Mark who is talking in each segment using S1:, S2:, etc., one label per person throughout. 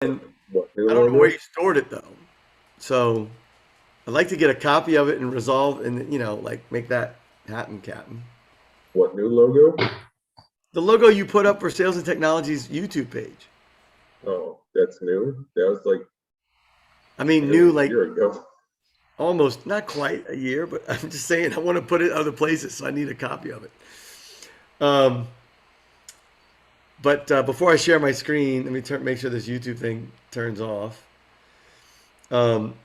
S1: And
S2: What new
S1: I don't know where
S2: logo?
S1: you stored it though. So I'd like to get a copy of it and resolve and like make that happen, Captain.
S2: What new logo?
S1: The logo you put up for Sales and Technology's YouTube page.
S2: Oh, that's new. That was like
S1: I mean, new
S2: nearly a
S1: like
S2: year ago.
S1: almost not quite a year, but I'm just saying I want to put it other places, so I need a copy of it. Um, but before I share my screen, let me make sure this YouTube thing turns off. Um,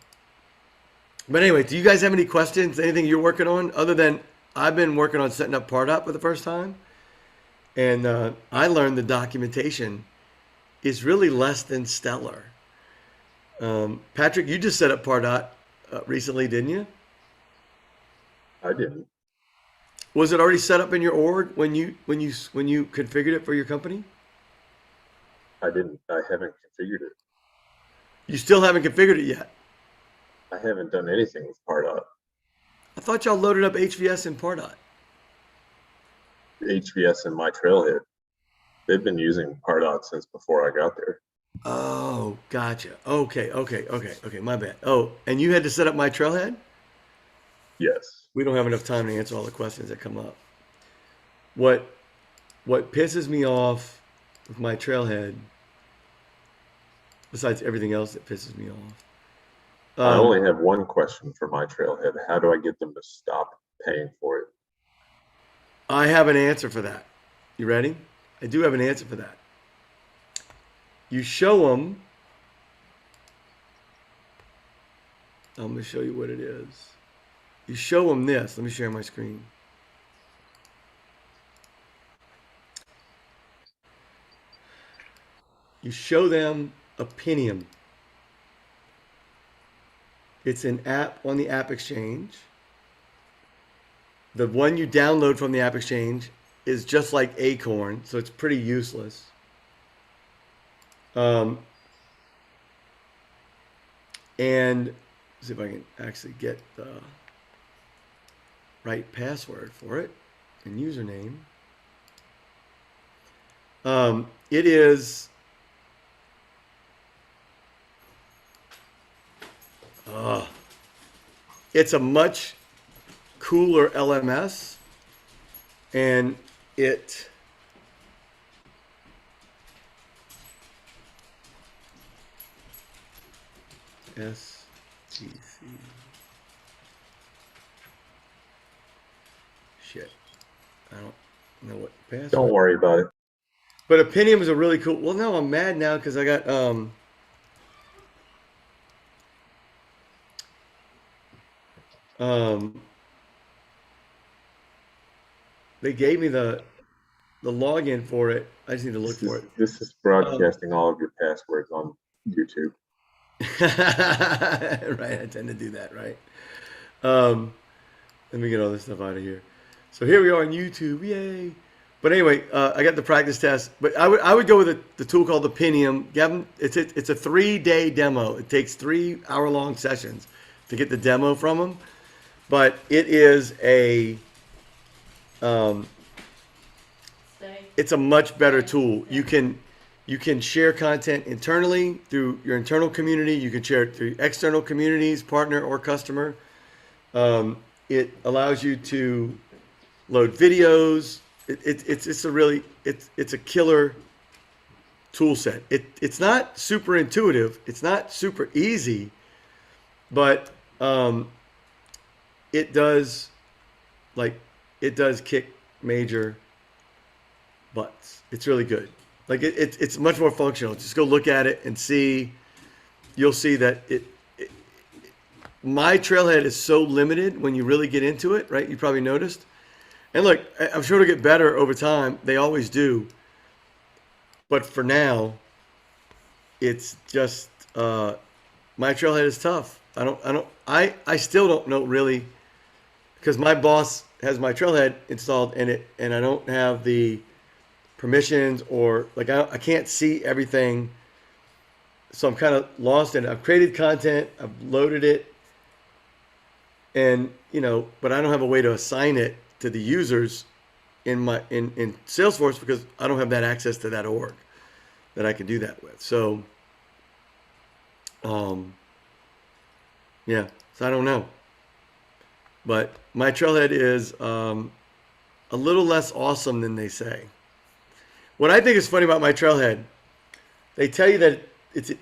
S1: but anyway, do you guys have any questions? Anything you're working on other than I've been working on setting up Pardot for the first time, and I learned the documentation is really less than stellar. Patrick, you just set up Pardot recently, didn't you?
S2: I didn't.
S1: Was it already set up in your org when you configured it for your company?
S2: I didn't. I haven't configured it.
S1: You still haven't configured it yet.
S2: I haven't done anything with Pardot.
S1: I thought y'all loaded up HVS in Pardot.
S2: HVS and my Trailhead. They've been using Pardot since before I got there.
S1: Oh, gotcha. Okay. My bad. Oh, and you had to set up my Trailhead?
S2: Yes.
S1: We don't have enough time to answer all the questions that come up. What what pisses me off with my Trailhead, besides everything else that pisses me off,
S2: I
S1: um,
S2: only have one question for my Trailhead. How do I get them to stop paying for it?
S1: I have an answer for that. You ready? I do have an answer for that. You show them. I'm going to show you what it is. You show them this. Let me share my screen. You show them Opinium. It's an app on the App Exchange. The one you download from the App Exchange is just like Acorn, so it's pretty useless. Um, and see if I can actually get the right password for it and username. It is. Uh, it's a much cooler LMS, and it STC. Shit, I don't know what
S2: Don't
S1: password.
S2: worry about it.
S1: But Opinion is a really cool. Well, no, I'm mad now because I got um they gave me the login for it. I just need to look
S2: This
S1: for
S2: is
S1: it.
S2: this is
S1: Um,
S2: broadcasting all of your passwords on YouTube.
S1: right, I tend to do that, right? Um, let me get all this stuff out of here. So here we are on YouTube, yay! But anyway, I got the practice test. But I would go with the tool called the Pinium. Gavin, it's a 3-day demo. It takes 3 hour long sessions to get the demo from them. But it is um, it's a much better tool. You can share content internally through your internal community. You can share it through external communities, partner or customer. It allows you to load videos. It's a really it's a killer tool set. It's not super intuitive. It's not super easy, but it does like it does kick major butts. It's really good. Like it's much more functional. Just go look at it and see. You'll see that my trailhead is so limited when you really get into it, right? You probably noticed. And look, I'm sure it'll get better over time. They always do. But for now, it's just my trailhead is tough. I still don't know really because my boss has my trailhead installed in it, and I don't have the permissions or like I can't see everything. So I'm kind of lost in it. I've created content, I've loaded it, and but I don't have a way to assign it to the users in Salesforce because I don't have that access to that org that I can do that with. So Um, yeah, so I don't know. But my trailhead is a little less awesome than they say. What I think is funny about my trailhead, they tell you that it's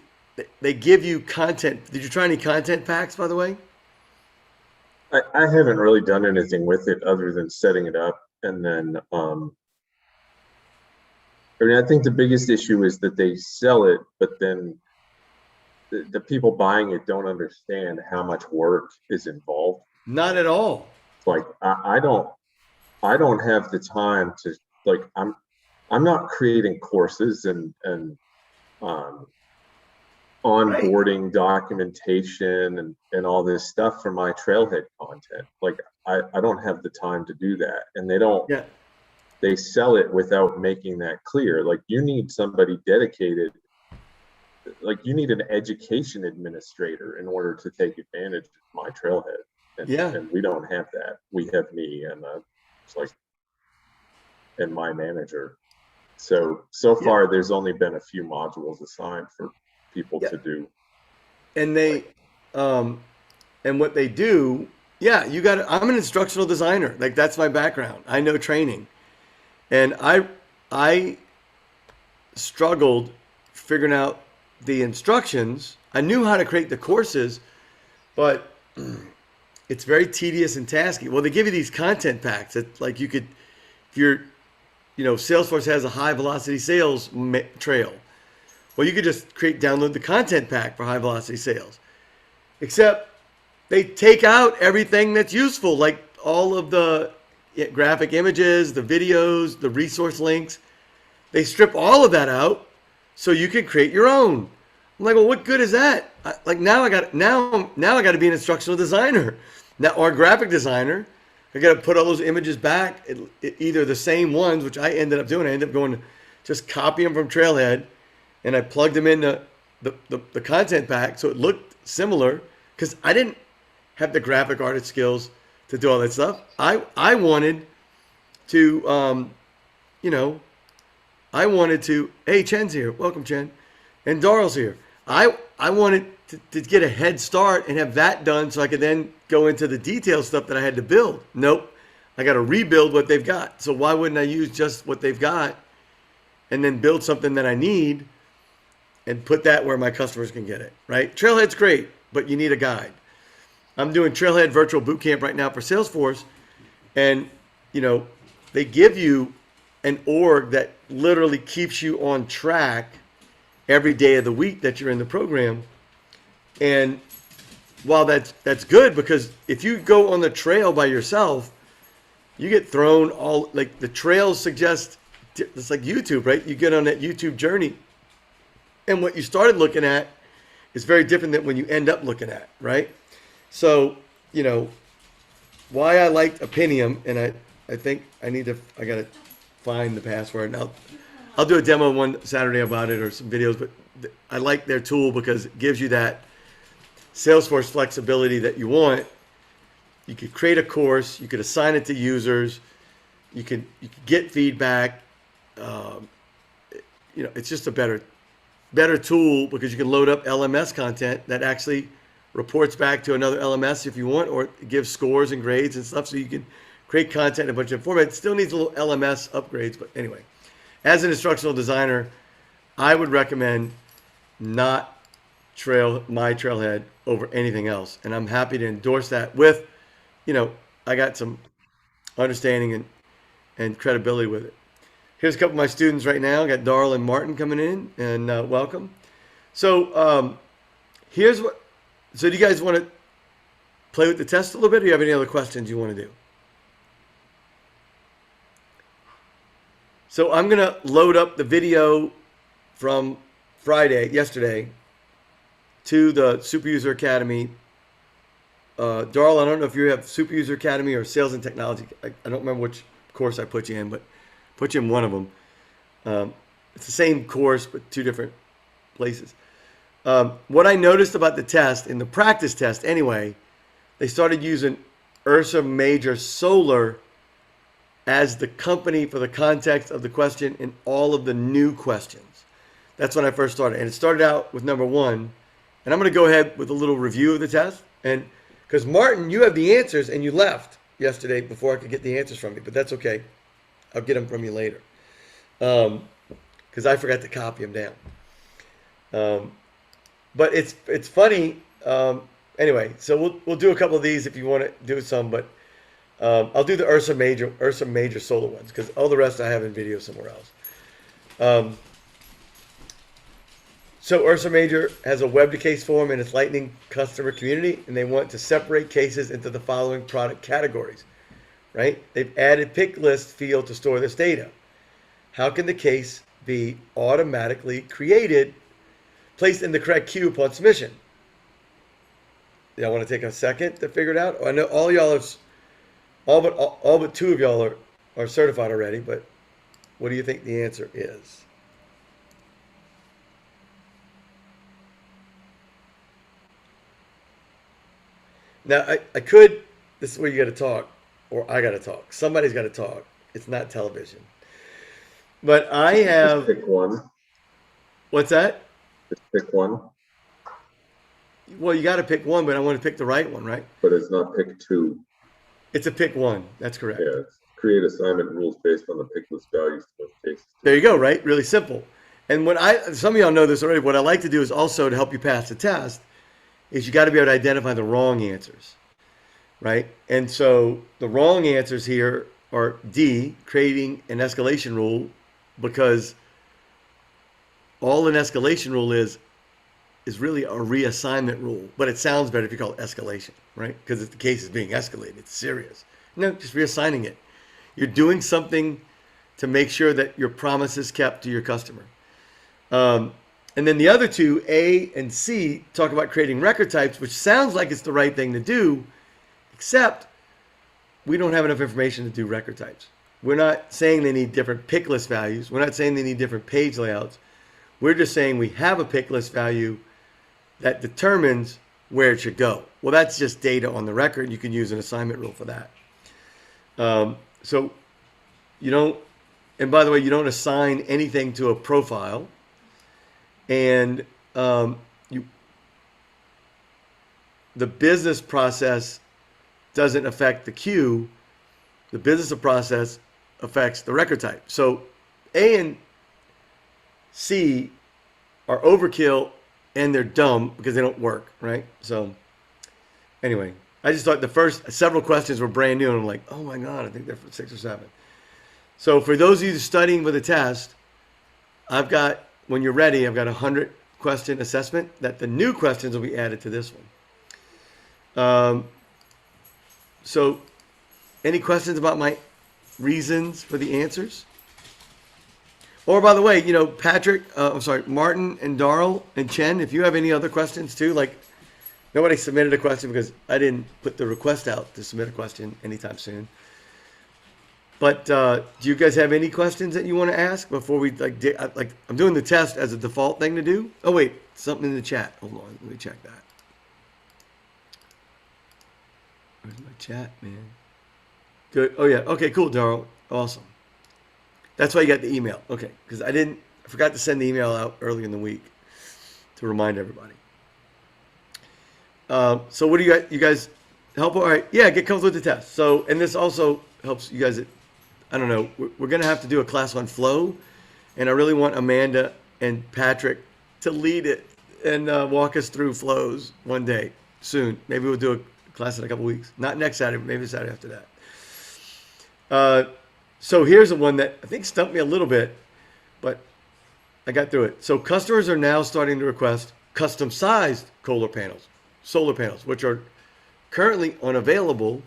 S1: they give you content. Did you try any content packs, by the way?
S2: I haven't really done anything with it other than setting it up. And then, I mean, I think the biggest issue is that they sell it, but then the people buying it don't understand how much work is involved.
S1: Not at all.
S2: Like I don't have the time to like I'm not creating courses and um,
S1: Right.
S2: onboarding documentation and all this stuff for my trailhead content. Like I don't have the time to do that. And
S1: Yeah.
S2: they sell it without making that clear. Like you need somebody dedicated, like you need an education administrator in order to take advantage of my trailhead.
S1: Yeah.
S2: And we don't have that. We have me and it's like and my manager. So
S1: Yeah.
S2: far there's only been a few modules assigned for people
S1: Yeah.
S2: to do.
S1: And
S2: Like
S1: they, um, and what they do, yeah, you got. I'm an instructional designer. Like that's my background. I know training, and I struggled figuring out the instructions. I knew how to create the courses, but it's very tedious and tasky. Well, they give you these content packs that like you could, if you're, Salesforce has a high velocity sales trail. Well, you could just download the content pack for high velocity sales. Except they take out everything that's useful, like all of the graphic images, the videos, the resource links. They strip all of that out so you can create your own. I'm like, well, what good is that? Like now I got to be an instructional designer, now or a graphic designer. I got to put all those images back, either the same ones, which I ended up doing. I ended up going to just copy them from Trailhead, and I plugged them into the content pack so it looked similar because I didn't have the graphic artist skills to do all that stuff. I wanted to, you know, I wanted to. Hey, Chen's here. Welcome, Chen, and Daryl's here. I wanted to get a head start and have that done so I could then go into the detail stuff that I had to build. Nope, I got to rebuild what they've got. So why wouldn't I use just what they've got and then build something that I need and put that where my customers can get it? Right? Trailhead's great, but you need a guide. I'm doing Trailhead Virtual Bootcamp right now for Salesforce, and they give you an org that literally keeps you on track every day of the week that you're in the program. And while that's good, because if you go on the trail by yourself, you get thrown all like the trails suggest. It's like YouTube, right? You get on that YouTube journey, and what you started looking at is very different than when you end up looking at, right? So, why I liked Opinium, and I think I gotta find the password. And I'll do a demo one Saturday about it or some videos, but I like their tool because it gives you that Salesforce flexibility that you want. You could create a course, you could assign it to users, you could get feedback. Um, it's just a better tool because you can load up LMS content that actually reports back to another LMS if you want, or it gives scores and grades and stuff, so you can create content in a bunch of formats. It still needs a little LMS upgrades, but anyway, as an instructional designer, I would recommend not my Trailhead over anything else, and I'm happy to endorse that with, I got some understanding and credibility with it. Here's a couple of my students right now. I got Darl and Martin coming in, and welcome. So here's what. So do you guys want to play with the test a little bit, or do you have any other questions you want to do? So I'm going to load up the video from yesterday, to the SuperUser Academy. Darl, I don't know if you have SuperUser Academy or Sales and Technology. I don't remember which course I put you in, but put you in one of them. It's the same course, but two different places. What I noticed about the test, in the practice test anyway, they started using Ursa Major Solar as the company for the context of the question in all of the new questions. That's when I first started. And it started out with number one, And I'm going to go ahead with a little review of the test. And because Martin, you have the answers and you left yesterday before I could get the answers from you, but that's okay. I'll get them from you later. Because I forgot to copy them down. But it's funny. Anyway, so we'll do a couple of these if you want to do some, but I'll do the Ursa Major solo ones because all the rest I have in video somewhere else. So Ursa Major has a web to case form in its Lightning customer community, and they want to separate cases into the following product categories, right? They've added pick list field to store this data. How can the case be automatically placed in the correct queue upon submission? Y'all want to take a second to figure it out? I know all y'all are, all but two of y'all are certified already, but what do you think the answer is? Now, this is where you got to talk, or I got to talk. Somebody's got to talk. It's not television. But I have.
S2: Just pick one.
S1: What's that?
S2: Just pick one.
S1: Well, you got to pick one, but I want to pick the right one, right?
S2: But it's not pick two.
S1: It's a pick one. That's correct.
S2: Yeah, it's create assignment rules based on the pick list values to those cases.
S1: There you go, right? Really simple. And some of y'all know this already, what I like to do is also to help you pass the test is you got to be able to identify the wrong answers, right? And so the wrong answers here are D, creating an escalation rule, because all an escalation rule is really a reassignment rule, but it sounds better if you call it escalation, right? Because if the case is being escalated, it's serious. No, just reassigning it. You're doing something to make sure that your promise is kept to your customer. And then the other two, A and C, talk about creating record types, which sounds like it's the right thing to do, except we don't have enough information to do record types. We're not saying they need different pick list values. We're not saying they need different page layouts. We're just saying we have a pick list value that determines where it should go. Well, that's just data on the record. You can use an assignment rule for that. So you don't, and by the way, you don't assign anything to a profile. And the business process doesn't affect the queue. The business process affects the record type. So A and C are overkill and they're dumb because they don't work, right? So anyway, I just thought the first several questions were brand new and I'm like, oh my God, I think they're for 6 or 7. So for those of you studying with a test, when you're ready, I've got a 100-question assessment that the new questions will be added to this one. So any questions about my reasons for the answers? Or by the way, Patrick, Martin and Darrell and Chen, if you have any other questions too, like nobody submitted a question because I didn't put the request out to submit a question anytime soon. But do you guys have any questions that you want to ask before we I'm doing the test as a default thing to do? Oh wait, something in the chat. Hold on, let me check that. Where's my chat, man? Good. Oh yeah. Okay. Cool, Darrell. Awesome. That's why you got the email. Okay, because I forgot to send the email out early in the week to remind everybody. So what do you guys help? All right. Yeah, get comfortable with the test. So, and this also helps you guys. I don't know. We're going to have to do a class on flow, and I really want Amanda and Patrick to lead it and walk us through flows one day soon. Maybe we'll do a class in a couple weeks. Not next Saturday, but maybe the Saturday after that. So here's the one that I think stumped me a little bit, but I got through it. So customers are now starting to request custom-sized solar panels, which are currently unavailable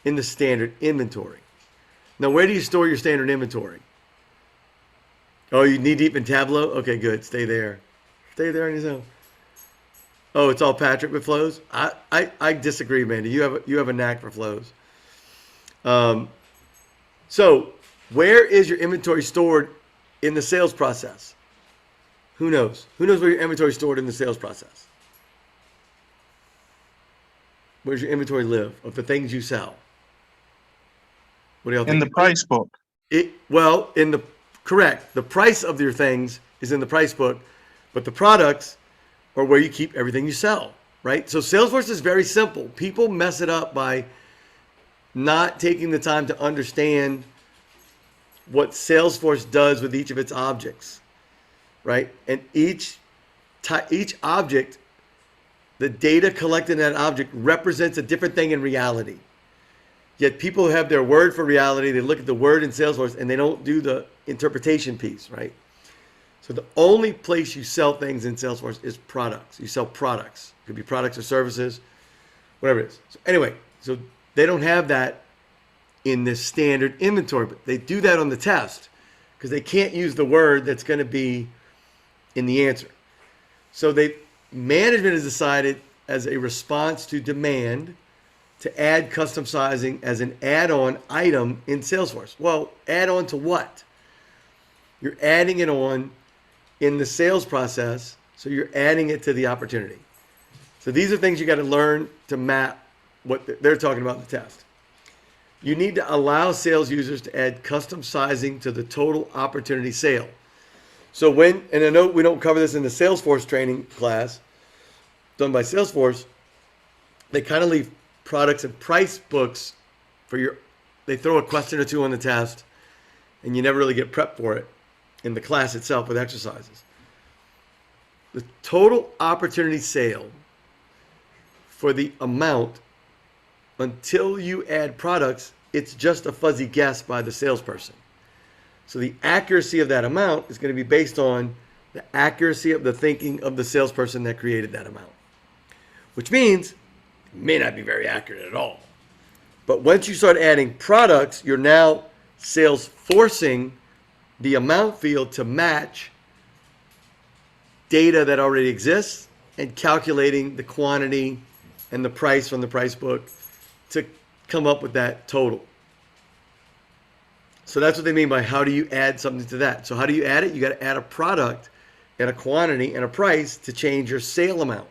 S1: in the standard inventory. Now, where do you store your standard inventory? Oh, you need deep in Tableau? Okay, good. Stay there. Stay there on your own. Oh, it's all Patrick with flows? I disagree, Amanda. You have a knack for flows. So, where is your inventory stored in the sales process? Who knows? Who knows where your inventory is stored in the sales process? Where's your inventory live of the things you sell? What do y'all think?
S3: In the price book.
S1: Correct. The price of your things is in the price book, but the products or where you keep everything you sell, right? So Salesforce is very simple. People mess it up by not taking the time to understand what Salesforce does with each of its objects, right? And each object, the data collected in that object represents a different thing in reality. Yet people have their word for reality. They look at the word in Salesforce and they don't do the interpretation piece, right? So the only place you sell things in Salesforce is products. You sell products. It could be products or services, whatever it is. So anyway, so they don't have that in this standard inventory, but they do that on the test because they can't use the word that's going to be in the answer. So management has decided as a response to demand to add custom sizing as an add-on item in Salesforce. Well, add on to what? You're adding it on in the sales process, so you're adding it to the opportunity. So these are things you got to learn to map what they're talking about in the test. You need to allow sales users to add custom sizing to the total opportunity sale. So and I know we don't cover this in the Salesforce training class done by Salesforce, they kind of leave products and price books they throw a question or two on the test and you never really get prepped for it in the class itself with exercises. The total opportunity sale for the amount, until you add products, it's just a fuzzy guess by the salesperson. So the accuracy of that amount is going to be based on the accuracy of the thinking of the salesperson that created that amount, which means it may not be very accurate at all. But once you start adding products, you're now sales forcing the amount field to match data that already exists and calculating the quantity and the price from the price book to come up with that total. So that's what they mean by how do you add something to that. So how do you add it? You got to add a product and a quantity and a price to change your sale amount.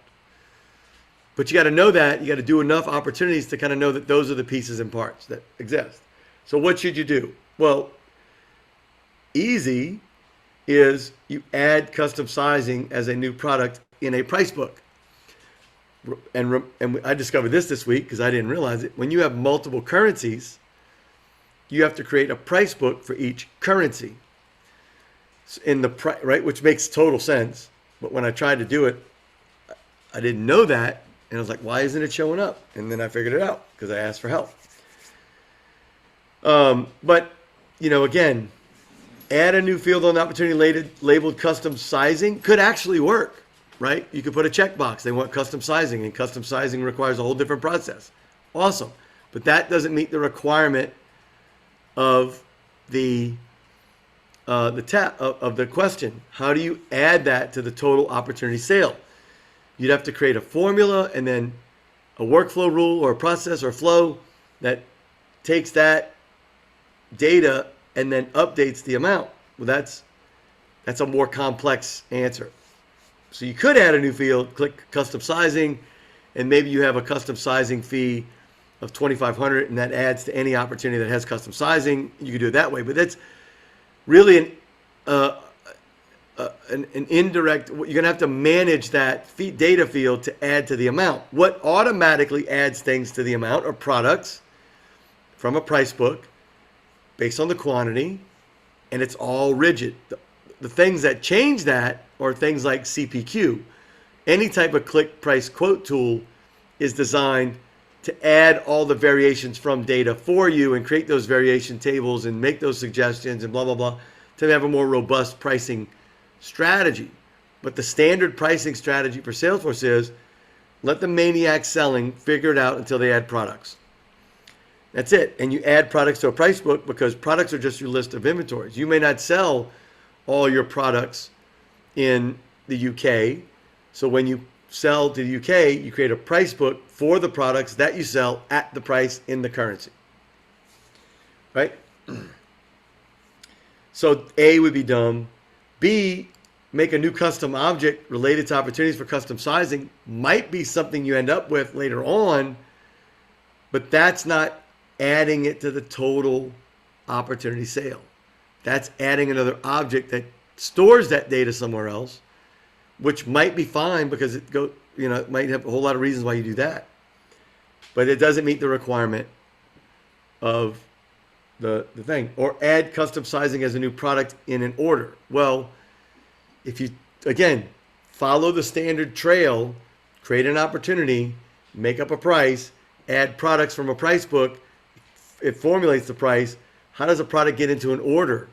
S1: But you got to know that. You got to do enough opportunities to kind of know that those are the pieces and parts that exist. So what should you do? Well, easy is you add custom sizing as a new product in a price book. And I discovered this week because I didn't realize it. When you have multiple currencies, you have to create a price book for each currency right, which makes total sense. But when I tried to do it, I didn't know that, and I was like, "Why isn't it showing up?" And then I figured it out because I asked for help. But again, add a new field on the opportunity labeled custom sizing could actually work. Right? You could put a checkbox. They want custom sizing, and custom sizing requires a whole different process. Awesome. But that doesn't meet the requirement of the question. How do you add that to the total opportunity sale? You'd have to create a formula and then a workflow rule or a process or flow that takes that data and then updates the amount. Well, that's a more complex answer. So you could add a new field, click custom sizing, and maybe you have a custom sizing fee of $2,500, and that adds to any opportunity that has custom sizing. You could do it that way, but that's really an indirect. You're going to have to manage that data field to add to the amount. What automatically adds things to the amount are products from a price book based on the quantity, and it's all rigid. The things that change that are things like CPQ. Any type of click price quote tool is designed to add all the variations from data for you and create those variation tables and make those suggestions and blah, blah, blah, to have a more robust pricing strategy. But the standard pricing strategy for Salesforce is let the maniac selling figure it out until they add products. That's it. And you add products to a price book because products are just your list of inventories. You may not sell all your products in the UK. So when you sell to the UK, you create a price book for the products that you sell at the price in the currency. Right? So A would be dumb. B, make a new custom object related to opportunities for custom sizing might be something you end up with later on, but that's not adding it to the total opportunity sale. That's adding another object that stores that data somewhere else, which might be fine because it might have a whole lot of reasons why you do that, but it doesn't meet the requirement of the thing. Or add custom sizing as a new product in an order. Well, if you, again, follow the standard trail, create an opportunity, make up a price, add products from a price book, it formulates the price. How does a product get into an order?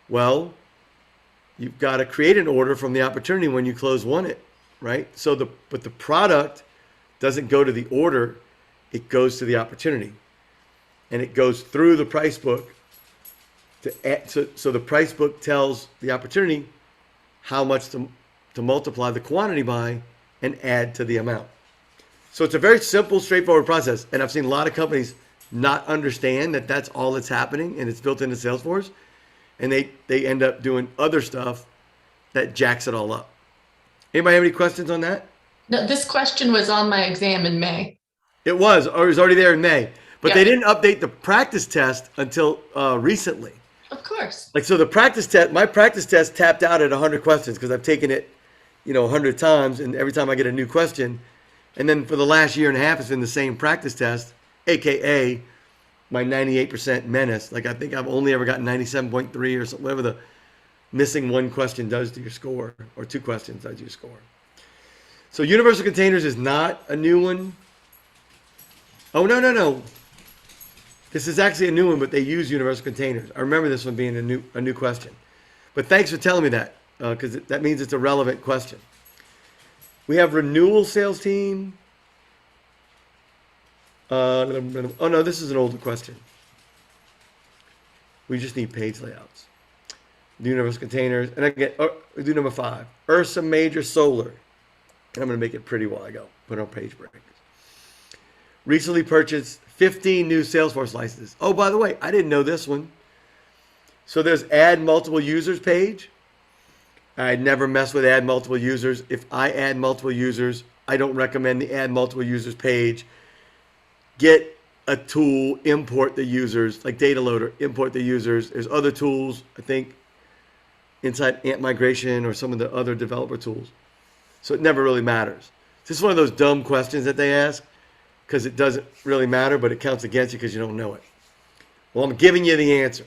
S1: Well, you've got to create an order from the opportunity when you close won it, right? But the product doesn't go to the order, it goes to the opportunity. And it goes through the price book so the price book tells the opportunity how much to multiply the quantity by and add to the amount. So it's a very simple, straightforward process. And I've seen a lot of companies not understand that that's all that's happening and it's built into Salesforce. And they end up doing other stuff that jacks it all up. Anybody have any questions on that?
S3: No, this question was on my exam in May.
S1: It was already there in May. But they didn't update the practice test until recently.
S3: Of course.
S1: Like, so the practice test, my practice test tapped out at 100 questions because I've taken it, 100 times, and every time I get a new question. And then for the last year and a half, it's been the same practice test, AKA my 98% menace. Like, I think I've only ever gotten 97.3 or something, whatever the missing one question does to your score, or two questions does to your score. So universal containers is not a new one. Oh, no. This is actually a new one, but they use universal containers. I remember this one being a new question. But thanks for telling me that, because that means it's a relevant question. We have renewal sales team. Oh no, this is an older question. We just need page layouts. The universal containers, and again, we do number 5. Ursa Major Solar. And I'm going to make it pretty while I go. Put on page breaks. Recently purchased 15 new Salesforce licenses. Oh, by the way, I didn't know this one. So there's add multiple users page. I never mess with add multiple users. If I add multiple users, I don't recommend the add multiple users page. Get a tool, import the users, like Data Loader, import the users. There's other tools, I think, inside Ant Migration or some of the other developer tools. So it never really matters. This is one of those dumb questions that they ask, because it doesn't really matter, but it counts against you because you don't know it. Well, I'm giving you the answer,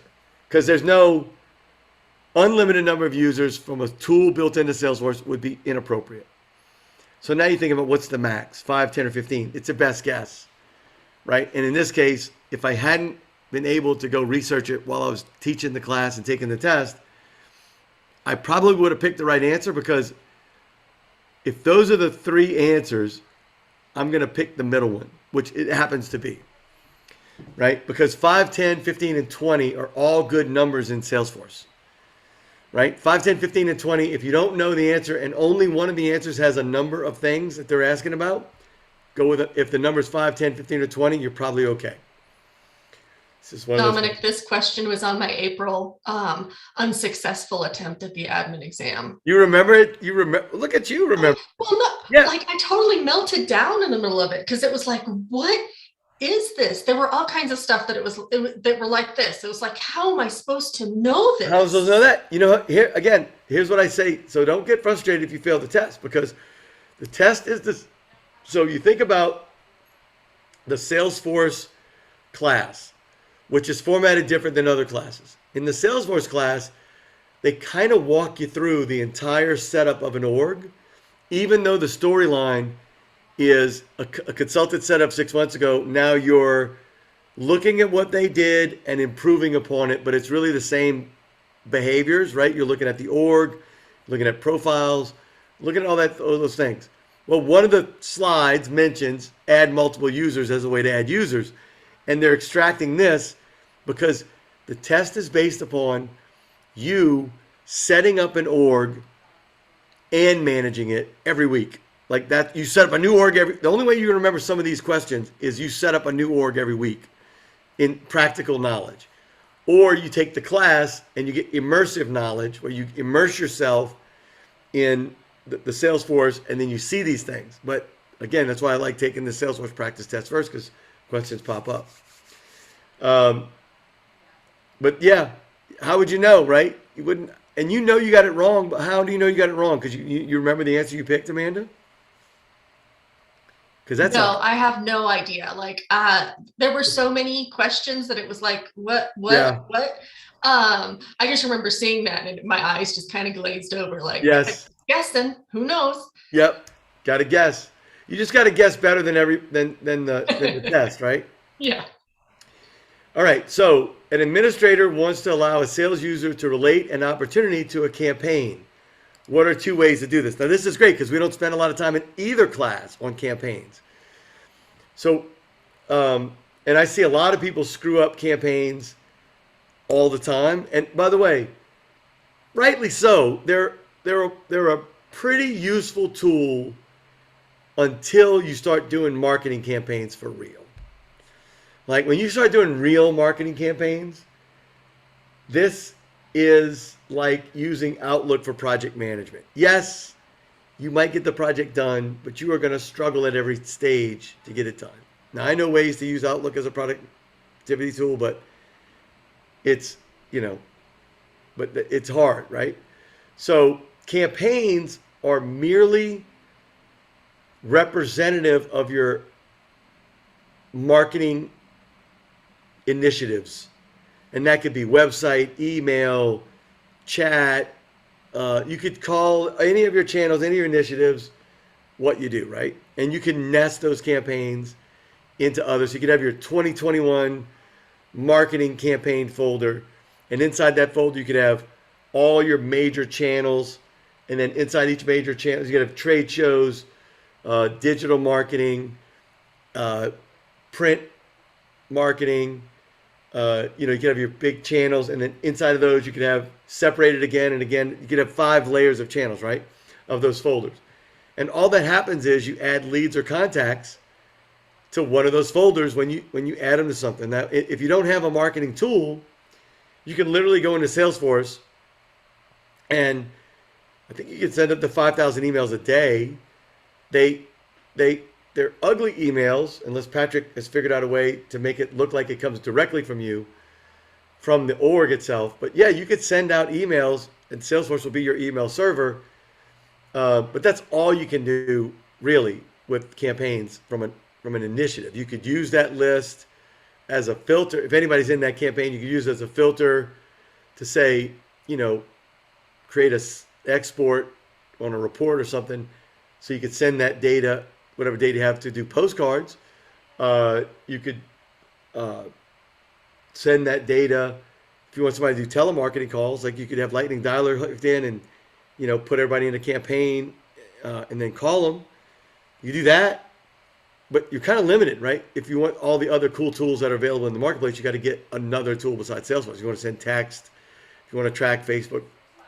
S1: because there's no unlimited number of users from a tool built into Salesforce would be inappropriate. So now you think about what's the max, 5, 10, or 15. It's a best guess, right? And in this case, if I hadn't been able to go research it while I was teaching the class and taking the test, I probably would have picked the right answer, because if those are the 3 answers, I'm going to pick the middle one, which it happens to be, right? Because 5, 10, 15, and 20 are all good numbers in Salesforce, right? 5, 10, 15, and 20, if you don't know the answer and only one of the answers has a number of things that they're asking about, go with it. If the number's 5, 10, 15, or 20, you're probably okay. This is one
S3: Dominic, this question was on my April unsuccessful attempt at the admin exam.
S1: You remember it? You remember? Look at you, remember.
S3: Well, no,
S1: Yeah.
S3: like I totally melted down in the middle of it, because it was like, what is this? There were all kinds of stuff that that were like this. It was like, how am I supposed to know this?
S1: How am I supposed to know that? Here's what I say. So don't get frustrated if you fail the test, because the test is this. So you think about the Salesforce class, which is formatted different than other classes. In the Salesforce class, they kind of walk you through the entire setup of an org, even though the storyline is a consultant set up 6 months ago. Now you're looking at what they did and improving upon it, but it's really the same behaviors, right? You're looking at the org, looking at profiles, looking at all those things. Well, one of the slides mentions add multiple users as a way to add users. And they're extracting this because the test is based upon you setting up an org and managing it every week. Like that, you set up a new org the only way you can remember some of these questions is you set up a new org every week in practical knowledge. Or you take the class and you get immersive knowledge, where you immerse yourself in the Salesforce and then you see these things. But again, that's why I like taking the Salesforce practice test first, because questions pop up. But yeah, how would you know, right? You wouldn't. and you know you got it wrong, but how do you know you got it wrong? Because you remember the answer you picked, Amanda? Because that's
S3: No, I have no idea. Like, there were so many questions that it was like,
S1: Yeah.
S3: what? I just remember seeing that and my eyes just kind of glazed over, like,
S1: Yes.
S3: guessing, who knows?
S1: Yep. Got to guess. You just got to guess better than the test, right?
S3: Yeah.
S1: All right. So an administrator wants to allow a sales user to relate an opportunity to a campaign. What are two ways to do this? Now, this is great because we don't spend a lot of time in either class on campaigns. So, and I see a lot of people screw up campaigns all the time. And by the way, rightly so. They're a pretty useful tool until you start doing marketing campaigns for real. Like when you start doing real marketing campaigns, this is like using Outlook for project management. Yes, you might get the project done, but you are going to struggle at every stage to get it done. Now, I know ways to use Outlook as a productivity tool, but it's, but it's hard, right? So campaigns are merely representative of your marketing initiatives. And that could be website, email, chat. You could call any of your channels, any of your initiatives, what you do, right? And you can nest those campaigns into others. You could have your 2021 marketing campaign folder. And inside that folder, you could have all your major channels. And then inside each major channel, you could have trade shows, digital marketing, print marketing. You could have your big channels, and then inside of those, you could have separated again and again. You could have 5 layers of channels, right, of those folders. And all that happens is you add leads or contacts to one of those folders when you add them to something. Now, if you don't have a marketing tool, you can literally go into Salesforce, and I think you can send up to 5,000 emails a day. They're ugly emails, unless Patrick has figured out a way to make it look like it comes directly from you, from the org itself. But yeah, you could send out emails, and Salesforce will be your email server. But that's all you can do, really, with campaigns from an initiative. You could use that list as a filter. If anybody's in that campaign, you could use it as a filter to say, create a export on a report or something, so you could send that data, whatever data you have, to do postcards. You could send that data if you want somebody to do telemarketing calls. Like you could have Lightning Dialer hooked in and put everybody in a campaign and then call them. You do that, but you're kind of limited, right? If you want all the other cool tools that are available in the marketplace, you got to get another tool besides Salesforce. You want to send text, if you want to track Facebook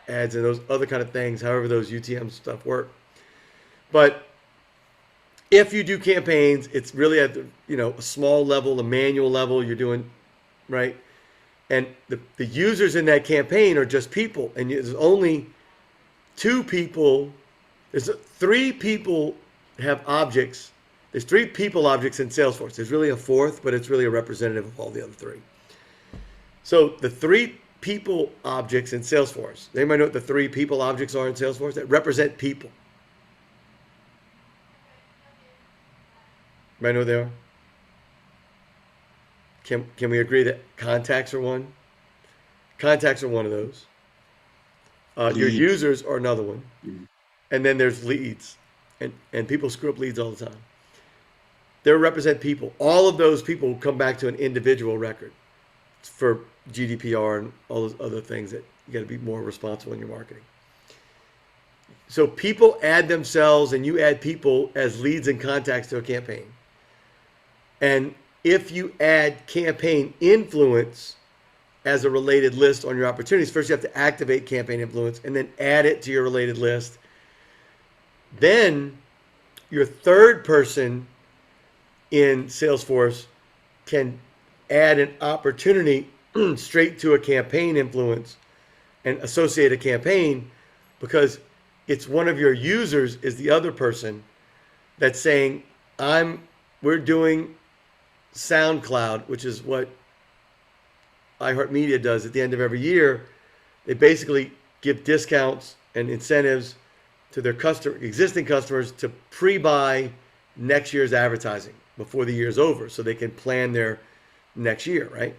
S1: ads and those other kind of things, however those UTM stuff work. But if you do campaigns, it's really at a small level, a manual level you're doing, right? And the users in that campaign are just people, and there's only 2 people. There's 3 people have objects. There's 3 people objects in Salesforce. There's really a 4th, but it's really a representative of all the other 3. So the 3 people objects in Salesforce. Anybody know what the 3 people objects are in Salesforce that represent people? Anybody know what they are? Can we agree that contacts are one? Contacts are one of those. Your users are another one. And then there's leads. And people screw up leads all the time. They represent people. All of those people come back to an individual record for GDPR and all those other things that you got to be more responsible in your marketing. So people add themselves, and you add people as leads and contacts to a campaign. And if you add campaign influence as a related list on your opportunities, first you have to activate campaign influence and then add it to your related list. Then your third person in Salesforce can add an opportunity straight to a campaign influence and associate a campaign, because it's one of your users is the other person that's saying, we're doing SoundCloud, which is what iHeartMedia does at the end of every year. They basically give discounts and incentives to their existing customers to pre-buy next year's advertising before the year's over, so they can plan their next year, right?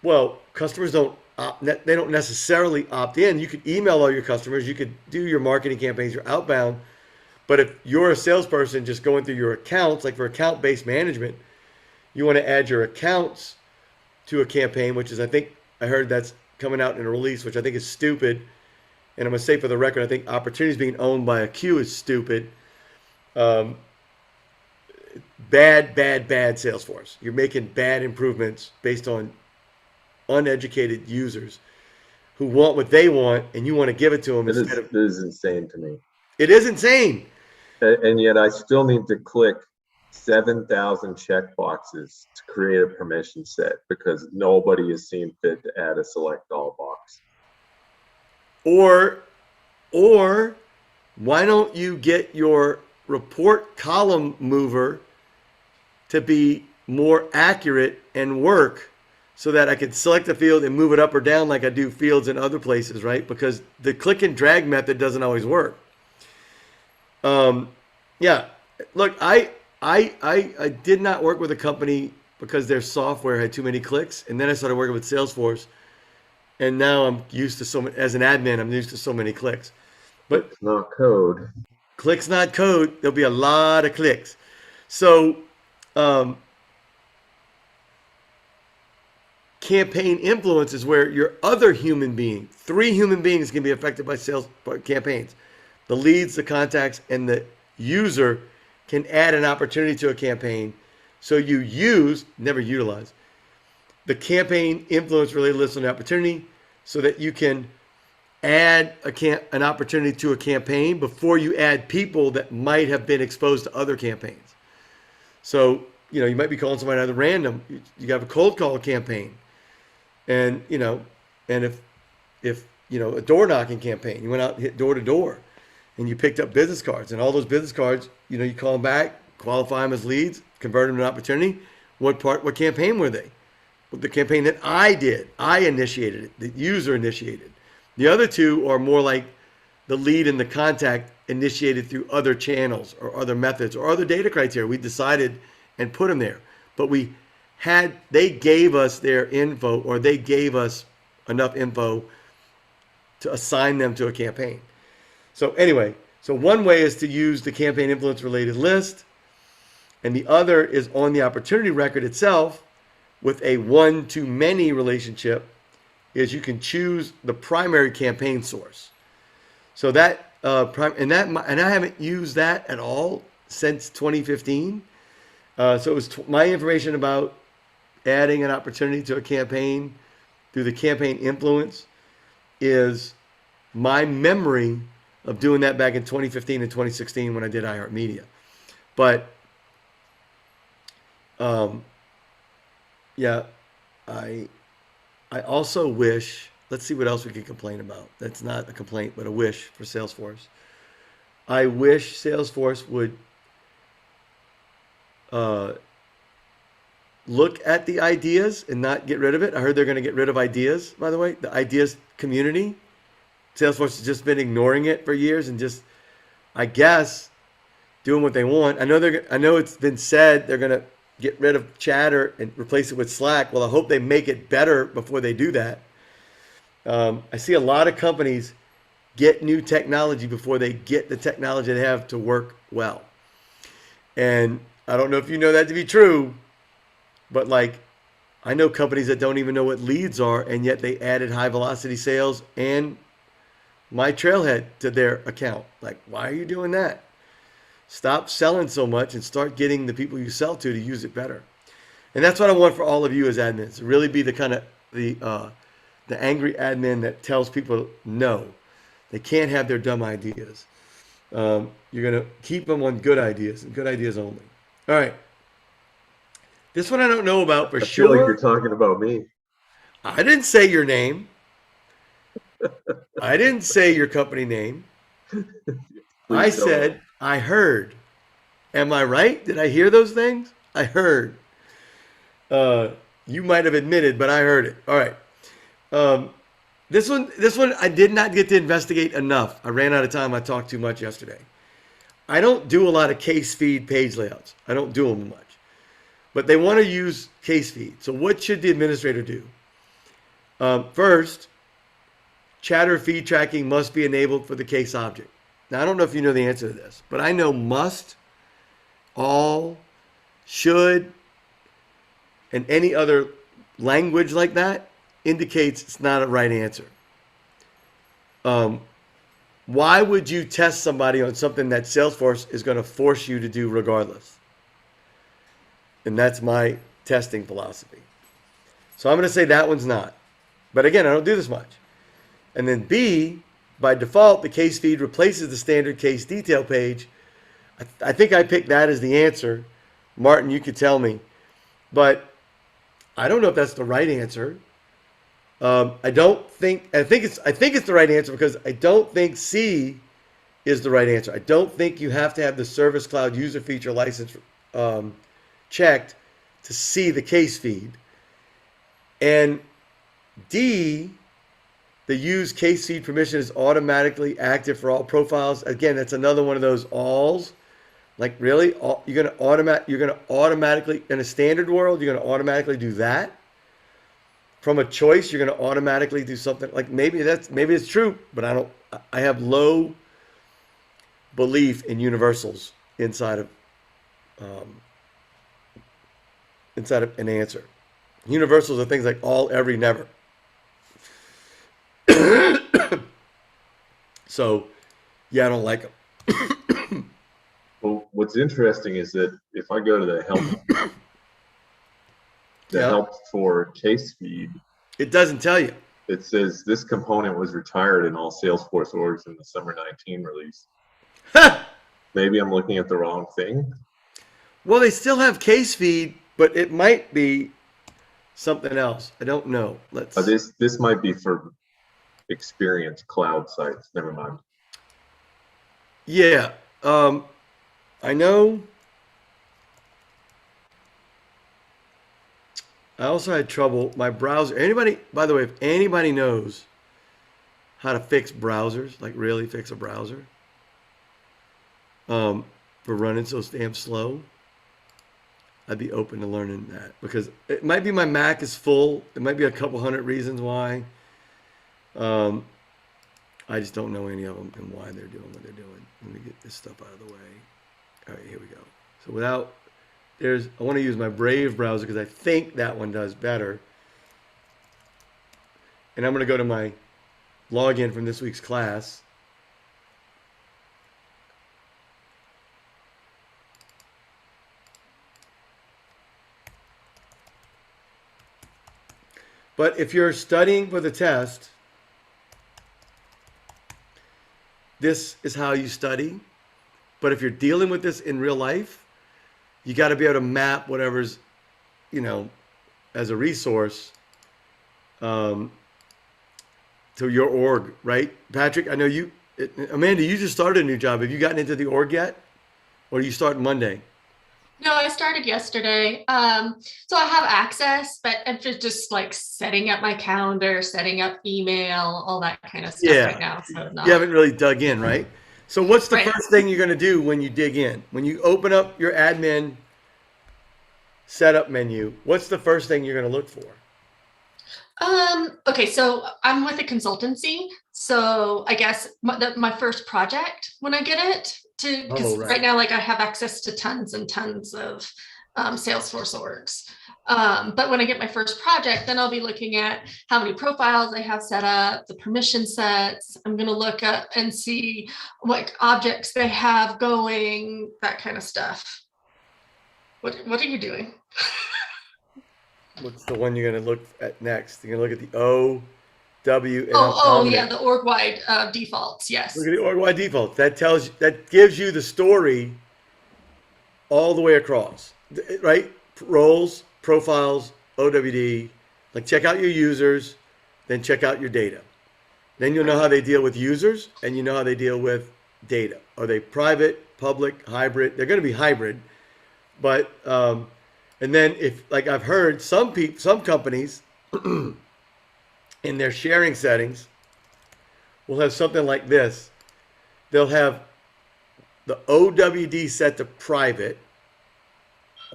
S1: Well, customers they don't necessarily opt in. You could email all your customers, you could do your marketing campaigns, your outbound, but if you're a salesperson just going through your accounts, like for account-based management, you want to add your accounts to a campaign, which is, I think I heard that's coming out in a release, which I think is stupid. And I'm going to say for the record, I think opportunities being owned by a queue is stupid. Bad Salesforce. You're making bad improvements based on uneducated users who want what they want, and you want to give it to them instead of.
S2: It is insane to me.
S1: It is insane.
S2: And yet I still need to click 7,000 checkboxes to create a permission set because nobody has seen fit to add a select all box.
S1: Or why don't you get your report column mover to be more accurate and work so that I can select a field and move it up or down like I do fields in other places, right? Because the click and drag method doesn't always work. Yeah, look, I did not work with a company because their software had too many clicks, and then I started working with Salesforce, and now I'm used to so many. As an admin, I'm used to so many clicks. But
S2: it's not code.
S1: Clicks not code. There'll be a lot of clicks. So, campaign influence is where your other human being, 3 human beings can be affected by sales campaigns. The leads, the contacts, and the user can add an opportunity to a campaign. So you never utilize, the campaign influence related list on the opportunity so that you can add an opportunity to a campaign before you add people that might have been exposed to other campaigns. So, you might be calling somebody out of random. You have a cold call campaign. And, if a door knocking campaign, you went out and hit door to door and you picked up business cards, and all those business cards, you call them back, qualify them as leads, convert them to an opportunity. What campaign were they? Well, the campaign that I did, I initiated it, the user initiated. The other 2 are more like the lead and the contact initiated through other channels or other methods or other data criteria. We decided and put them there, but they gave us their info, or they gave us enough info to assign them to a campaign. So anyway, one way is to use the campaign influence related list, and the other is on the opportunity record itself with a one-to-many relationship, is you can choose the primary campaign source. So that and I haven't used that at all since 2015. So it was my information about adding an opportunity to a campaign through the campaign influence is my memory of doing that back in 2015 and 2016 when I did iHeartMedia. But yeah, I also wish, let's see what else we could complain about. That's not a complaint, but a wish for Salesforce. I wish Salesforce would look at the ideas and not get rid of it. I heard they're going to get rid of ideas, by the way, the ideas community. Salesforce has just been ignoring it for years and just, I guess, doing what they want. I know it's been said they're going to get rid of Chatter and replace it with Slack. Well, I hope they make it better before they do that. I see a lot of companies get new technology before they get the technology they have to work well. And I don't know if you know that to be true, but I know companies that don't even know what leads are, and yet they added high velocity sales and my Trailhead to their account. Why are you doing that? Stop selling so much and start getting the people you sell to use it better. And that's what I want for all of you as admins, to really be the kind of the angry admin that tells people no, they can't have their dumb ideas. You're going to keep them on good ideas and good ideas only. All right. This one I don't know about for sure.
S2: I feel like you're talking about me.
S1: I didn't say your name. I didn't say your company name. I said, I heard. Am I right? Did I hear those things? I heard. You might have admitted, but I heard it. All right. This one, I did not get to investigate enough. I ran out of time. I talked too much yesterday. I don't do a lot of case feed page layouts. I don't do them much. But they want to use case feed. So what should the administrator do? First, chatter feed tracking must be enabled for the case object. Now, I don't know if you know the answer to this, but I know must, all, should, and any other language like that indicates it's not a right answer. Why would you test somebody on something that Salesforce is going to force you to do regardless? And that's my testing philosophy. So I'm going to say that one's not. But again, I don't do this much. And then B, by default, the case feed replaces the standard case detail page. I think I picked that as the answer. Martin, you could tell me. But I don't know if that's the right answer. I think it's the right answer because I don't think C is the right answer. I don't think you have to have the Service Cloud user feature license checked to see the case feed. And D, the use case feed permission is automatically active for all profiles. Again, that's another one of those alls. Like really, you're gonna automatically in a standard world, you're gonna automatically do that. From a choice, you're gonna automatically do something like maybe it's true, but I have low belief in universals inside of an answer. Universals are things like all, every, never. So, yeah, I don't like them.
S2: Well, what's interesting is that if I go to the help for case feed,
S1: it doesn't tell you.
S2: It says this component was retired in all Salesforce orgs in the summer 19 release. Maybe I'm looking at the wrong thing.
S1: Well, they still have case feed, but it might be something else. I don't know.
S2: This might be for Experience Cloud sites. Never mind.
S1: Yeah. I know. I also had trouble. My browser. Anybody, by the way, if anybody knows how to fix browsers, like really fix a browser, for running so damn slow, I'd be open to learning that because it might be my Mac is full. It might be a couple hundred reasons why. I just don't know any of them and why they're doing what they're doing. Let me get this stuff out of the way. All right, here we go. So I want to use my Brave browser because I think that one does better. And I'm going to go to my login from this week's class. But if you're studying for the test, this is how you study. But if you're dealing with this in real life, you got to be able to map whatever's, as a resource to your org, right? Patrick, I know Amanda, you just started a new job. Have you gotten into the org yet? Or do you start Monday?
S3: No, I started yesterday. So I have access, but I'm just like setting up my calendar, setting up email, all that kind of stuff right now. So
S1: you haven't really dug in, right? So what's the first thing you're going to do when you dig in? When you open up your admin setup menu, what's the first thing you're going to look for?
S3: Okay, so I'm with a consultancy. So I guess my first project when I get it, because right now, like I have access to tons and tons of Salesforce orgs. But when I get my first project, then I'll be looking at how many profiles I have set up, the permission sets. I'm going to look up and see what objects they have going, that kind of stuff. What are you doing?
S1: What's the one you're going to look at next? You're going to look at the O, W, and
S3: yeah, the org-wide defaults. Yes. Look
S1: at the org-wide defaults. That gives you the story all the way across, right? Roles, profiles, OWD. Like check out your users, then check out your data. Then you'll know how they deal with users, and you know how they deal with data. Are they private, public, hybrid? They're going to be hybrid, but and then if like I've heard some companies. in their sharing settings will have something like this. They'll have the OWD set to private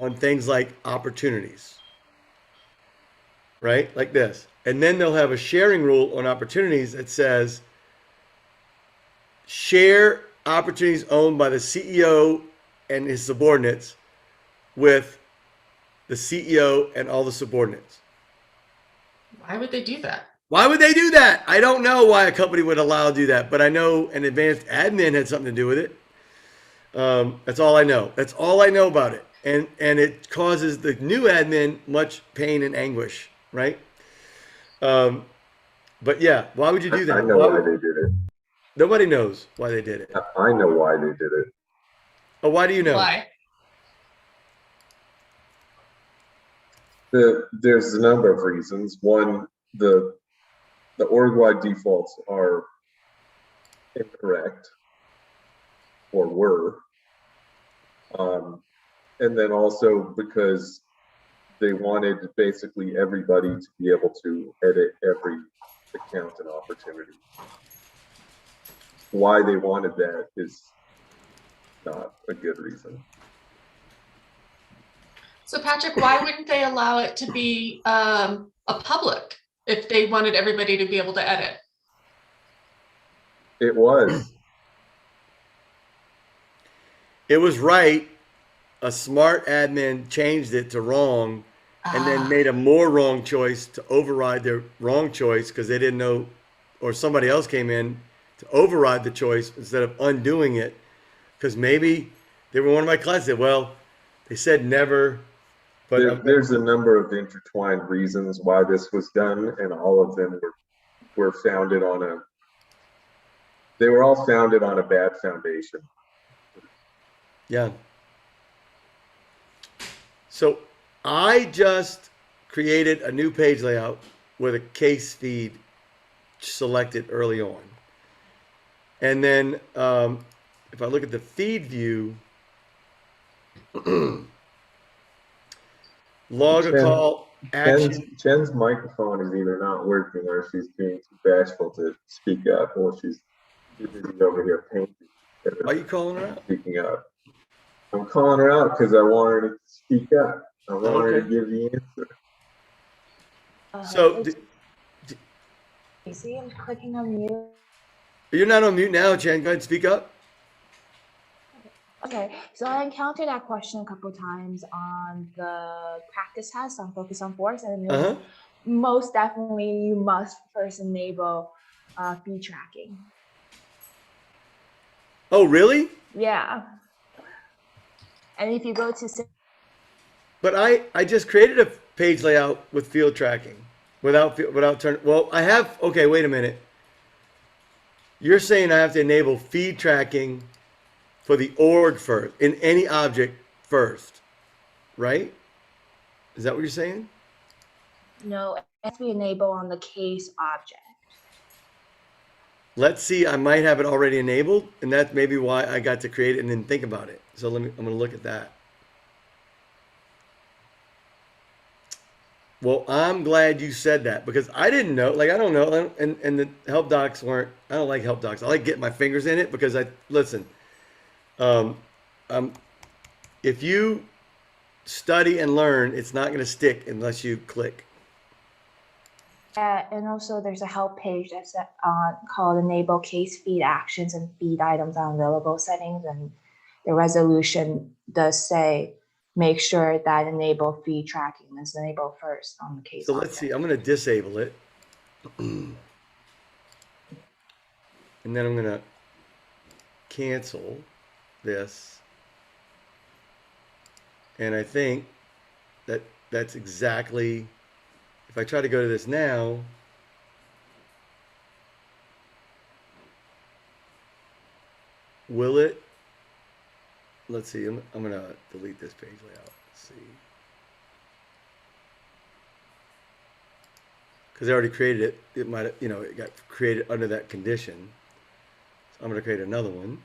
S1: on things like opportunities, right? Like this. And then they'll have a sharing rule on opportunities that says share opportunities owned by the CEO and his subordinates with the CEO and all the subordinates.
S3: Why would they do that?
S1: Why would they do that? I don't know why a company would allow to do that, but I know an advanced admin had something to do with it. That's all I know. That's all I know about it. And it causes the new admin much pain and anguish, right? But yeah, why would you do that?
S2: I know why they did it.
S1: Nobody knows why they did it.
S2: I know why they did it.
S1: Oh, why do you know?
S3: Why?
S2: There's a number of reasons. One, the org-wide defaults are incorrect, or were. And then also because they wanted basically everybody to be able to edit every account and opportunity. Why they wanted that is not a good reason.
S3: So Patrick, why wouldn't they allow it to be a public if they wanted everybody to be able to edit?
S2: It was.
S1: It was right. A smart admin changed it to wrong and then made a more wrong choice to override their wrong choice because they didn't know, or somebody else came in to override the choice instead of undoing it. Because maybe they were one of my classes said, well, they said never. But
S2: there's a number of intertwined reasons why this was done, and all of them were founded on they were all founded on a bad foundation.
S1: Yeah. So I just created a new page layout with a case feed selected early on. And then if I look at the feed view, log a call action.
S2: Chen's microphone is either not working or she's being too bashful to speak up, or she's too busy over here painting.
S1: Why are you calling her out?
S2: Speaking up. I'm calling her out because I want her to speak up. I want her to give the answer.
S1: So,
S4: you see, I'm clicking on mute.
S1: You're not on mute now, Chen. Go ahead and speak up.
S4: Okay, so I encountered that question a couple times on the practice test on Focus on Force, and most definitely you must first enable feed tracking.
S1: Oh, really?
S4: Yeah. And if you go to...
S1: But I just created a page layout with field tracking without turning. Well, I have. Okay, wait a minute. You're saying I have to enable feed tracking for the org first in any object first, right? Is that what you're saying?
S4: No, it has to be enabled on the case object.
S1: Let's see. I might have it already enabled, and that's maybe why I got to create it and then think about it. So I'm going to look at that. Well, I'm glad you said that because I didn't know. Like, I don't know. And the help docs weren't, I don't like help docs. I like getting my fingers in it because listen, if you study and learn, it's not going to stick unless you click.
S4: And also there's a help page that's called Enable Case Feed Actions and Feed Items on Available Settings. And the resolution does say, make sure that enable feed tracking is enabled first on the case.
S1: So let's see, I'm going to disable it. And then I'm going to cancel this. And I think that's exactly, if I try to go to this now, will it? Let's see, I'm going to delete this page layout. Let's see. Because I already created it. It might have, it got created under that condition. So I'm going to create another one.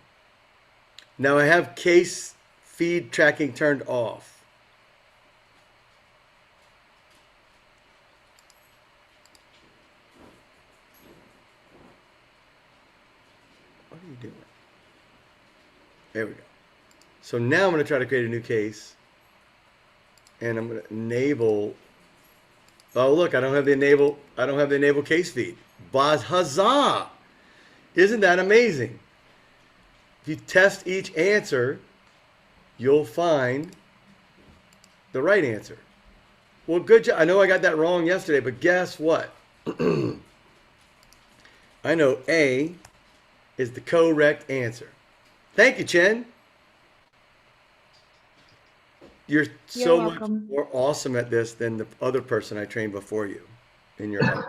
S1: Now I have case feed tracking turned off. There we go. So now I'm going to try to create a new case, and I'm going to enable. Oh, look, I don't have the enable case feed. But huzzah! Isn't that amazing? If you test each answer, you'll find the right answer. Well, good job. I know I got that wrong yesterday, but guess what? I know A is the correct answer. Thank you, Chen. You're so much
S4: welcome.
S1: more awesome at this than the other person I trained before you in your house.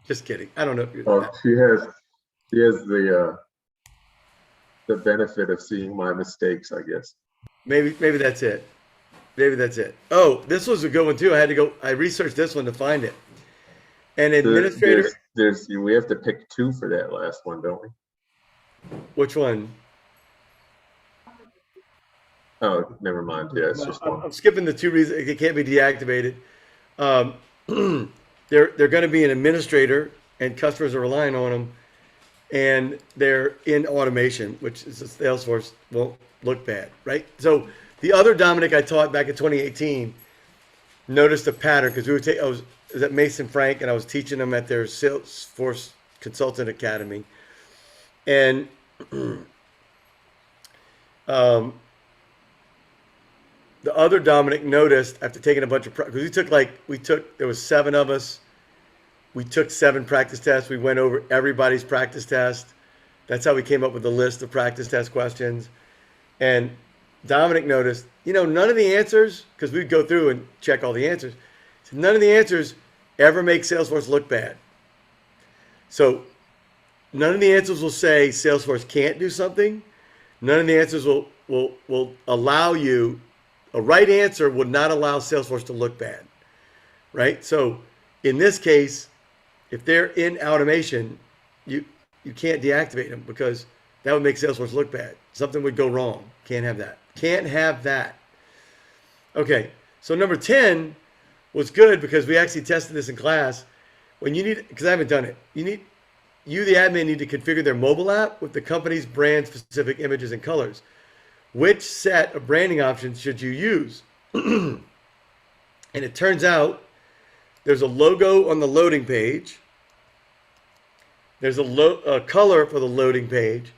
S1: Just kidding. I don't know.
S2: Oh, she has the benefit of seeing my mistakes, I guess.
S1: Maybe that's it. Maybe that's it. Oh, this was a good one too. I researched this one to find it. An administrator.
S2: We have to pick 2 for that last one, don't we?
S1: Which one?
S2: Oh, never mind. Yeah, it's just one.
S1: I'm skipping the 2 reasons it can't be deactivated. They're going to be an administrator, and customers are relying on them, and they're in automation, which is a Salesforce won't look bad, right? So the other Dominic I taught back in 2018 noticed a pattern because I was at Mason Frank, and I was teaching them at their Salesforce Consultant Academy, and the other Dominic noticed after taking a bunch of because there was 7 of us. We took 7 practice tests. We went over everybody's practice test. That's how we came up with the list of practice test questions. And Dominic noticed, none of the answers, because we'd go through and check all the answers. So none of the answers ever make Salesforce look bad. So none of the answers will say Salesforce can't do something. None of the answers will allow you. A right answer would not allow Salesforce to look bad, right? So in this case, if they're in automation, you can't deactivate them because that would make Salesforce look bad. Something would go wrong. Can't have that. Can't have that. Okay, so number 10 was good because we actually tested this in class. Because I haven't done it, the admin, need to configure their mobile app with the company's brand specific images and colors. Which set of branding options should you use? And it turns out there's a logo on the loading page. There's a color for the loading page.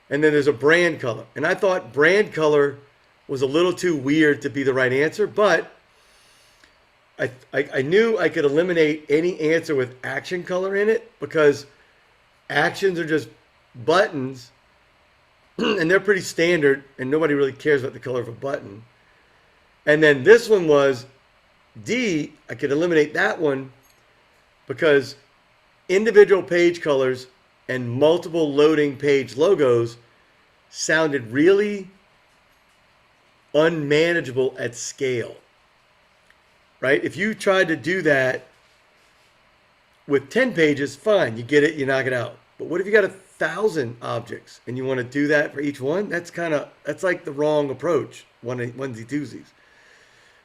S1: And then there's a brand color. And I thought brand color was a little too weird to be the right answer, but I knew I could eliminate any answer with action color in it because actions are just buttons. And they're pretty standard, and nobody really cares about the color of a button. And then this one was D. I could eliminate that one because individual page colors and multiple loading page logos sounded really unmanageable at scale, right? If you tried to do that with 10 pages, fine, you get it, you knock it out. But what if you got 1,000 objects and you want to do that for each one? That's like the wrong approach, onesie twosies,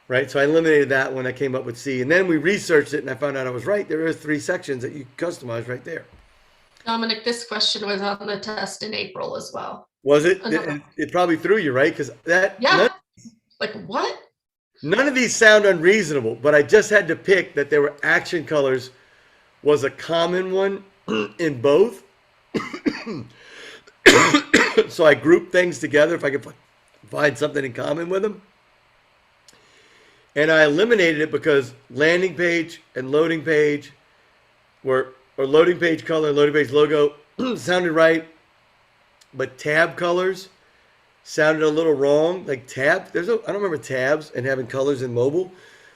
S1: right? So I eliminated that when I came up with C, and then we researched it and I found out I was right. There are 3 sections that you customize right there.
S3: Dominic, this question was on the test in April as well.
S1: Was it? It probably threw you, right? Because
S3: What?
S1: None of these sound unreasonable, but I just had to pick that there were action colors was a common one in both. So I grouped things together if I could find something in common with them. And I eliminated it because landing page and loading page or loading page color and loading page logo sounded right, but tab colors sounded a little wrong. Like tab, I don't remember tabs and having colors in mobile,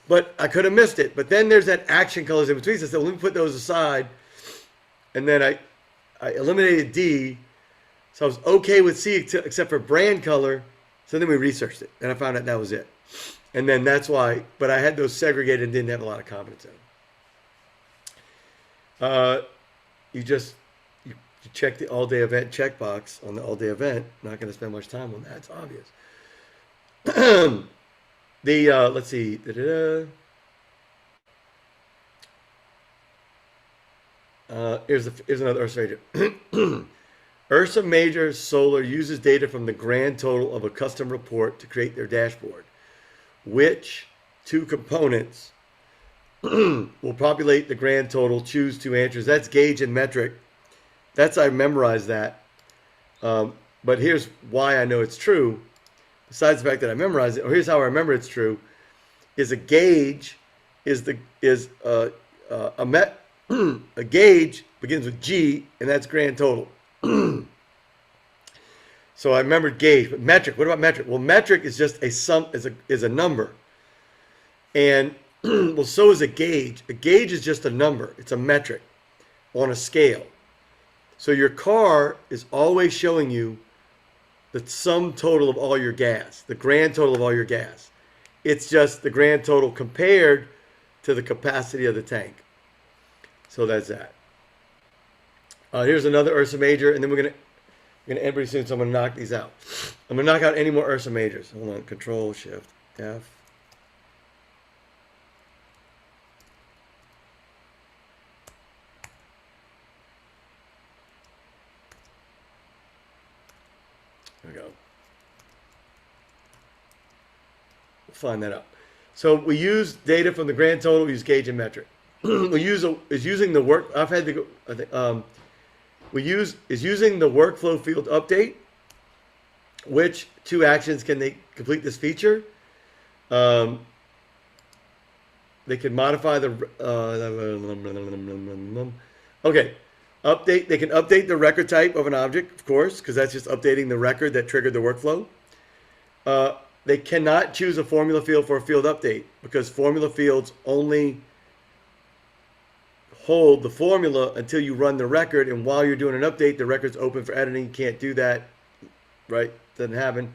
S1: but I could have missed it. But then there's that action colors in between. So I said, let me put those aside. And then I eliminated D. So I was okay with C except for brand color. So then we researched it and I found out that was it. And then that's why, but I had those segregated and didn't have a lot of confidence in them. You check the all-day event checkbox on the all-day event. Not going to spend much time on that. It's obvious. Let's see. Here's another illustrator. Ursa Major Solar uses data from the grand total of a custom report to create their dashboard. Which two components will populate the grand total? Choose two answers. That's gauge and metric. I memorized that. But here's why I know it's true. Besides the fact that I memorized it, or here's how I remember it's true: is a gauge is a gauge begins with G, and that's grand total. So I remembered gauge, but metric. What about metric? Well, metric is just a sum, is a number, and well, so is a gauge. A gauge is just a number. It's a metric on a scale. So your car is always showing you the sum total of all your gas, the grand total of all your gas. It's just the grand total compared to the capacity of the tank. So that's that. Here's another Ursa Major, and then we're gonna end pretty soon, so I'm gonna knock these out. I'm gonna knock out any more Ursa Majors. Hold on, Control Shift F. There we go. We'll find that out. So we use data from the grand total. We use gauge and metric. Using the work. I've had to go. I think, using the workflow field update. Which two actions can they complete this feature? They can modify the. Okay. Update. They can update the record type of an object, of course, because that's just updating the record that triggered the workflow. They cannot choose a formula field for a field update because formula fields only hold the formula until you run the record, and while you're doing an update, the record's open for editing. You can't do that, right? Doesn't happen.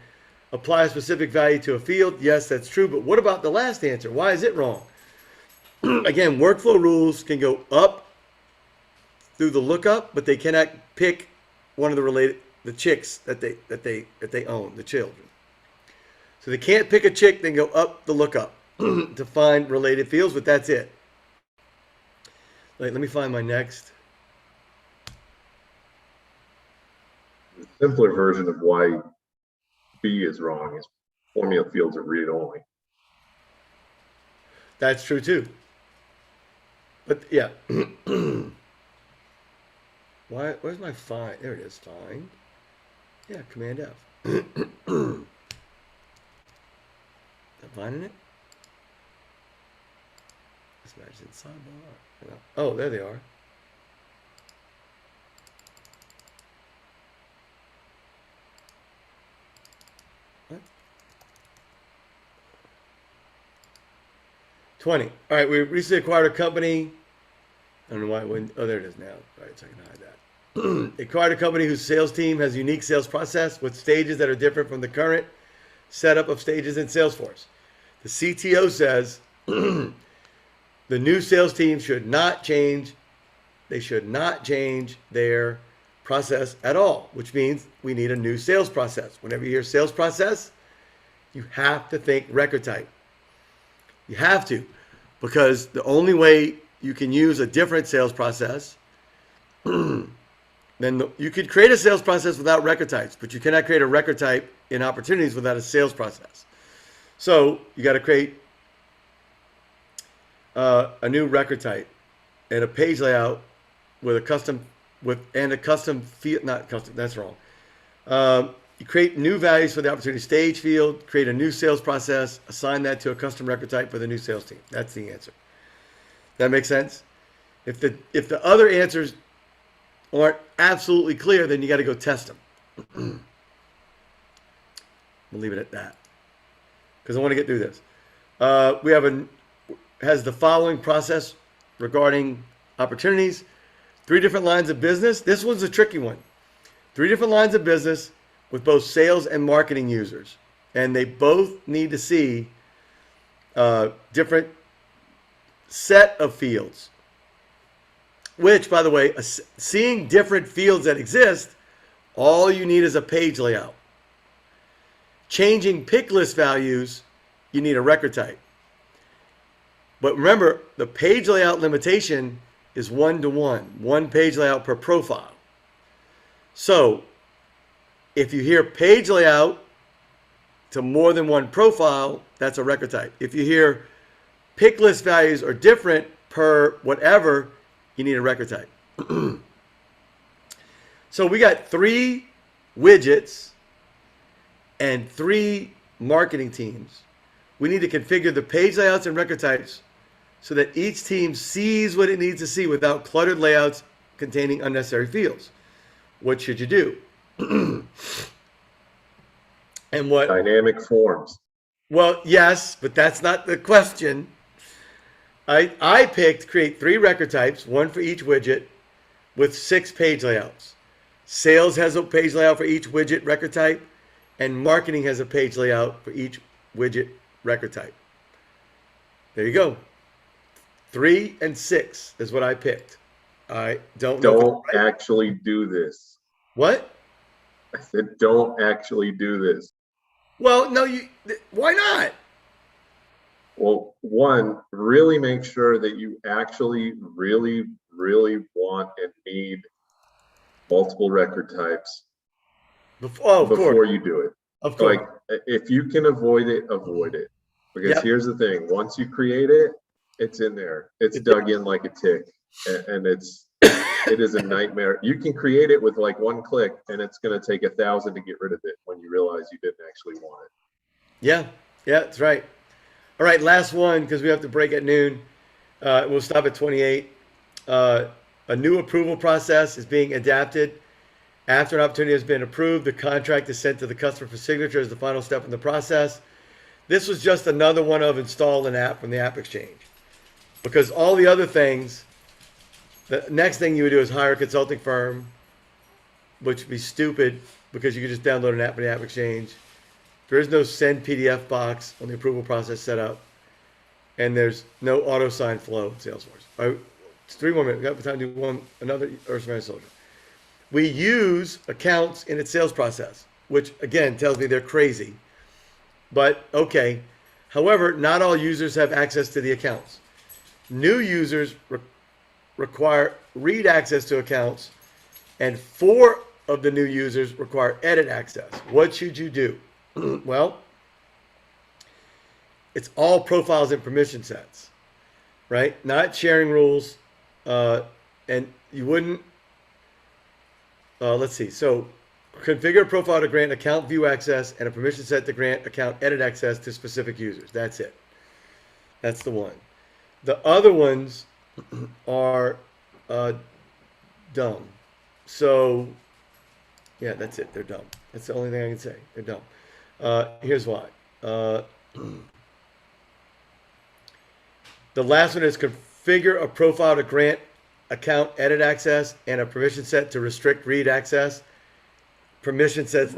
S1: Apply a specific value to a field. Yes, that's true, but what about the last answer? Why is it wrong? Again, workflow rules can go up through the lookup, but they cannot pick one of the chicks that they own, the children. So they can't pick a chick, then go up the lookup to find related fields, but that's it. Let me find my next.
S2: The simpler version of why B is wrong is formula fields are read only.
S1: That's true too. But yeah. Where's my find? There it is, find. Yeah, Command F. Am I finding it? This matches in sidebar. Oh, there they are. What? 20. All right, we recently acquired a company. I don't know why it wouldn't. Oh, there it is now. All right, so I can hide that. Acquired a company whose sales team has a unique sales process with stages that are different from the current setup of stages in Salesforce. The CTO says the new sales team should not change. They should not change their process at all, which means we need a new sales process. Whenever you hear sales process, you have to think record type. You have to, because the only way you can use a different sales process, you could create a sales process without record types, but you cannot create a record type in opportunities without a sales process. So you got to create a new record type and a page layout with a custom field, not custom, that's wrong. You create new values for the opportunity stage field, create a new sales process, assign that to a custom record type for the new sales team. That's the answer. That makes sense? If the other answers aren't absolutely clear, then you got to go test them. We'll leave it at that because I want to get through this. We have has the following process regarding opportunities. 3 different lines of business. This one's a tricky one. 3 different lines of business with both sales and marketing users, and they both need to see different set of fields. Which, by the way, seeing different fields that exist, all you need is a page layout. Changing pick list values, you need a record type. But remember, the page layout limitation is 1-to-1, 1 page layout per profile. So if you hear page layout to more than one profile, that's a record type. If you hear pick list values are different per whatever, you need a record type. So we got 3 widgets and 3 marketing teams. We need to configure the page layouts and record types so that each team sees what it needs to see without cluttered layouts containing unnecessary fields. What should you do? And what?
S2: Dynamic forms.
S1: Well, yes, but that's not the question. I picked create 3 record types, 1 for each widget, with 6 page layouts. Sales has a page layout for each widget record type, and marketing has a page layout for each widget record type. There you go. 3 and 6 is what I picked. I don't know.
S2: Don't actually do this.
S1: What?
S2: I said, don't actually do this.
S1: Well, no, why not?
S2: Well, one, really make sure that you actually really want and need multiple record types before you do it.
S1: Of course.
S2: Like, if you can avoid it, avoid it. Because
S1: Yep.
S2: here's the thing, once you create it, it's in there. It's dug in like a tick. And it is a nightmare. You can create it with like 1 click, and it's going to take 1,000 to get rid of it when you realize you didn't actually want it.
S1: Yeah, that's right. All right, last one, because we have to break at noon. We'll stop at 28. A new approval process is being adapted. After an opportunity has been approved, the contract is sent to the customer for signature as the final step in the process. This was just another one of install an app from the App Exchange. Because all the other things, the next thing you would do is hire a consulting firm, which would be stupid because you could just download an app from the App Exchange. There is no send PDF box on the approval process set up. And there's no auto sign flow in Salesforce. All right, it's 3 more minutes. We got time to do another Earth Man Soldier. We use accounts in its sales process, which again tells me they're crazy. But okay. However, not all users have access to the accounts. New users require read access to accounts, and 4 of the new users require edit access. What should you do? Well, it's all profiles and permission sets, right? Not sharing rules. And you wouldn't, let's see. So configure a profile to grant account view access and a permission set to grant account edit access to specific users. That's it. That's the one. The other ones are dumb. So, yeah, that's it. They're dumb. That's the only thing I can say. They're dumb. Here's why. The last one is configure a profile to grant account edit access and a permission set to restrict read access. Permission sets,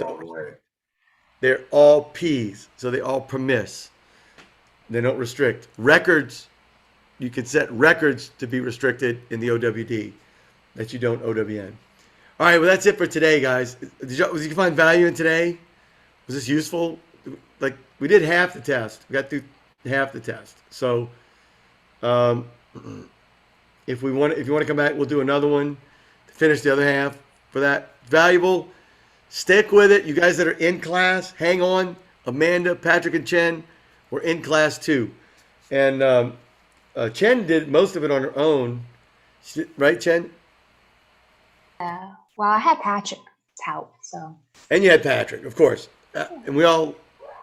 S1: they're all P's, so they all permiss. They don't restrict. Records, you can set records to be restricted in the OWD that you don't OWN. All right, well, that's it for today, guys. Did you find value in today? Was this useful? Like, we did half the test. We got through half the test. So, if you want to come back, we'll do another one to finish the other half. For that, valuable. Stick with it. You guys that are in class, hang on. Amanda, Patrick, and Chen, we're in class too. And Chen did most of it on her own, right, Chen?
S4: Well, I had Patrick's help, so.
S1: And you had Patrick, of course. And we all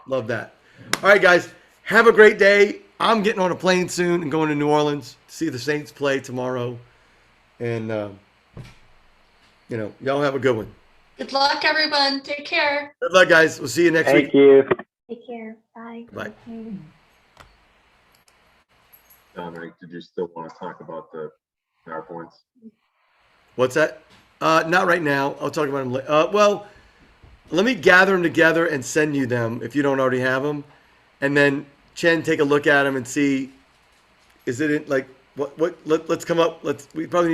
S1: love that. All right, guys, have a great day. I'm getting on a plane soon and going to New Orleans to see the Saints play tomorrow. And, y'all have a good one.
S3: Good luck, everyone. Take care.
S1: Good luck, guys. We'll see you next week.
S5: Thank you.
S4: Take care. Bye.
S1: Bye.
S2: Dominic, did you still want to talk about the PowerPoints?
S1: What's that? Not right now. I'll talk about them later. Well, let me gather them together and send you them if you don't already have them. And then Chen, take a look at them and see, is it in, like, let's come up, we probably need